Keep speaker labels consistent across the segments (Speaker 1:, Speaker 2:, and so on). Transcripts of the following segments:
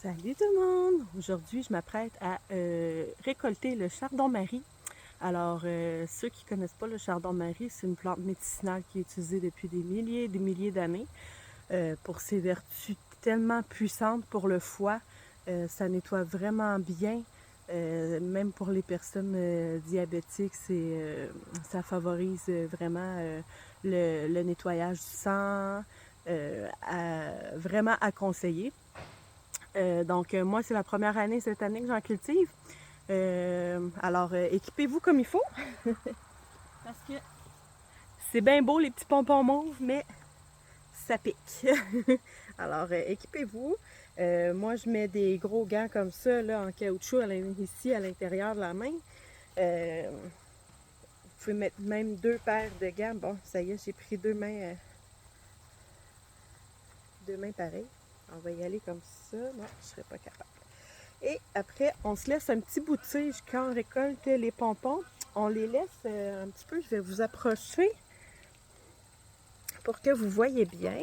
Speaker 1: Salut tout le monde! Aujourd'hui, je m'apprête à récolter le chardon-marie. Alors, ceux qui connaissent pas le chardon-marie, c'est une plante médicinale qui est utilisée depuis des milliers d'années pour ses vertus tellement puissantes pour le foie. Ça nettoie vraiment bien. Même pour les personnes diabétiques, ça favorise vraiment le nettoyage du sang, vraiment à conseiller. Donc, moi, c'est la première année cette année que j'en cultive. Alors, équipez-vous comme il faut. Parce que c'est bien beau les petits pompons mauves, mais ça pique. Alors, équipez-vous. Moi, je mets des gros gants comme ça, là, en caoutchouc ici à l'intérieur de la main. Vous pouvez mettre même 2 paires de gants. Bon, ça y est, j'ai pris 2 mains pareilles. On va y aller comme ça. Non, je ne serais pas capable. Et après, on se laisse un petit bout de tige quand on récolte les pompons. On les laisse un petit peu. Je vais vous approcher pour que vous voyez bien.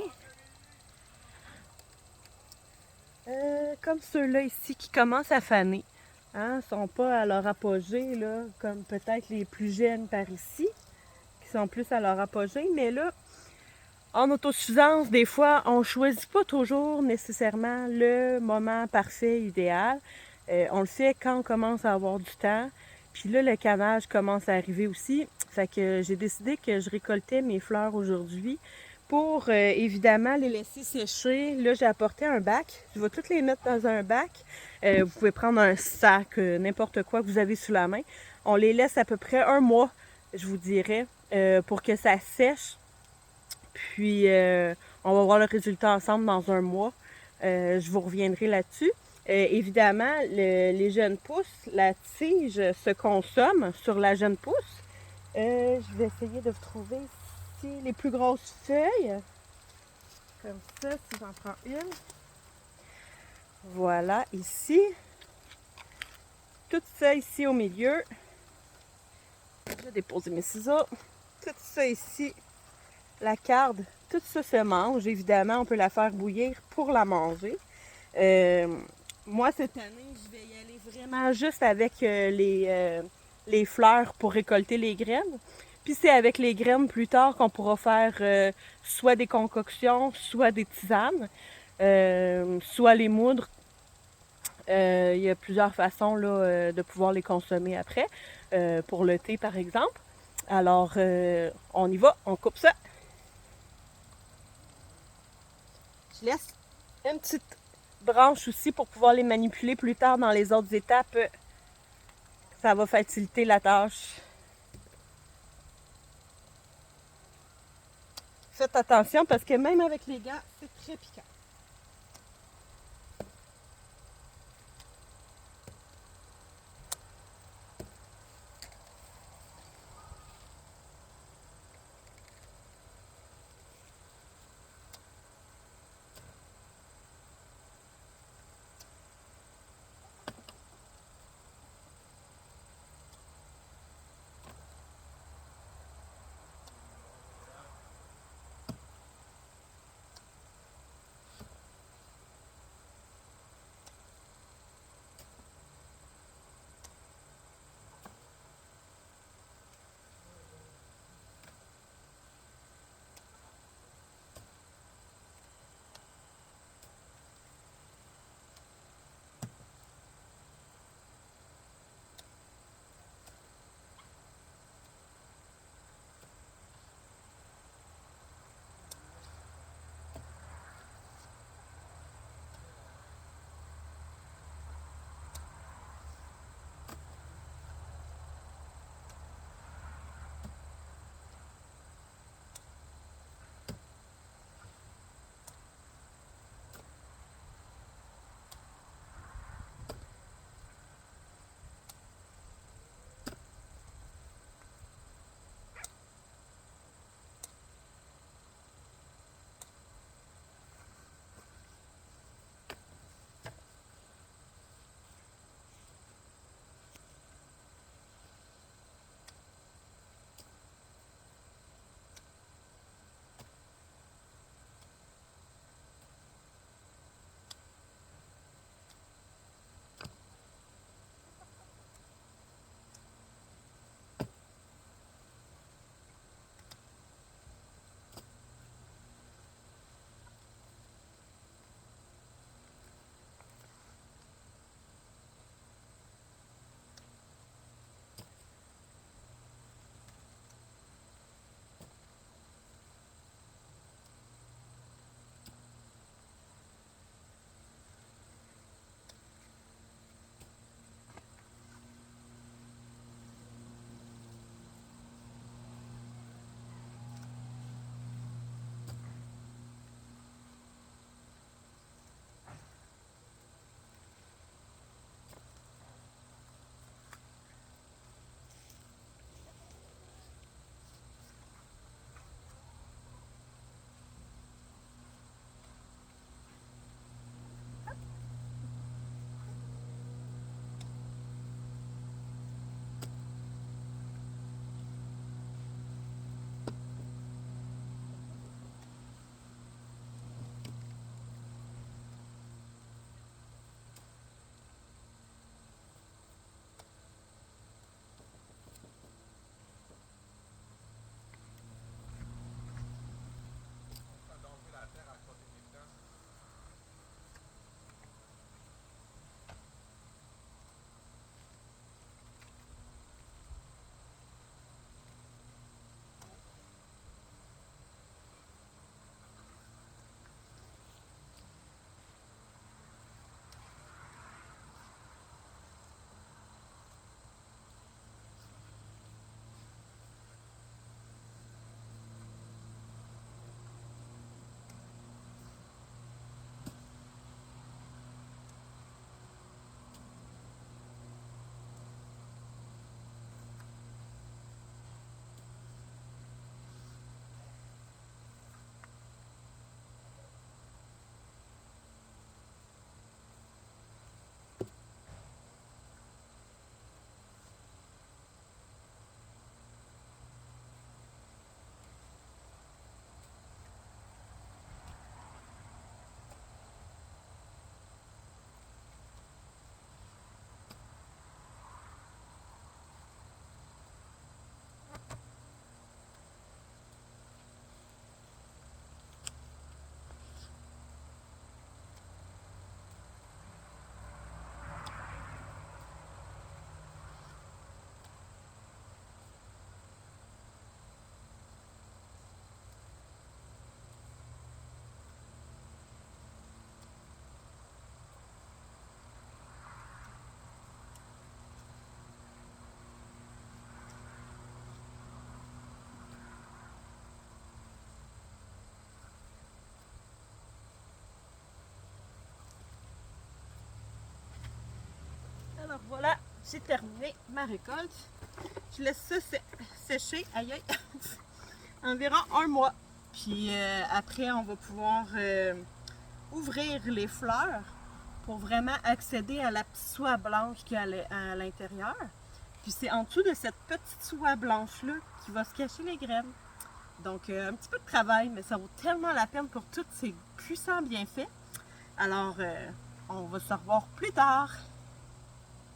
Speaker 1: Comme ceux-là ici qui commencent à faner. Hein, sont pas à leur apogée, là, comme peut-être les plus jeunes par ici, qui sont plus à leur apogée. Mais là, en autosuffisance, des fois, on ne choisit pas toujours nécessairement le moment parfait, idéal. On le fait quand on commence à avoir du temps. Puis là, le canage commence à arriver aussi. Fait que j'ai décidé que je récoltais mes fleurs aujourd'hui pour évidemment les laisser sécher. Là, j'ai apporté un bac. Je vais toutes les mettre dans un bac. Vous pouvez prendre un sac, n'importe quoi que vous avez sous la main. On les laisse à peu près un mois, je vous dirais, pour que ça sèche. Puis, on va voir le résultat ensemble dans un mois. Je vous reviendrai là-dessus. Évidemment, les jeunes pousses, la tige se consomme sur la jeune pousse. Je vais essayer de vous trouver ici les plus grosses feuilles. Comme ça, si j'en prends une. Voilà, ici. Tout ça ici au milieu. Je vais déposer mes ciseaux. Tout ça ici, la carde, tout ça se mange. Évidemment, on peut la faire bouillir pour la manger. Moi, cette année, je vais y aller vraiment juste avec les fleurs pour récolter les graines. Puis c'est avec les graines plus tard qu'on pourra faire soit des concoctions, soit des tisanes, soit les moudres. Il y a plusieurs façons là, de pouvoir les consommer après, pour le thé par exemple. Alors, on y va, on coupe ça. Je laisse une petite branche aussi pour pouvoir les manipuler plus tard dans les autres étapes. Ça va faciliter la tâche. Faites attention parce que même avec les gants, c'est très piquant. voilà, j'ai terminé ma récolte. Je laisse ça sécher, aïe aïe, environ 1 mois. Puis après, on va pouvoir ouvrir les fleurs pour vraiment accéder à la petite soie blanche qu'il y a à l'intérieur. Puis c'est en dessous de cette petite soie blanche-là qui va se cacher les graines. Donc un petit peu de travail, mais ça vaut tellement la peine pour tous ces puissants bienfaits. Alors, on va se revoir plus tard.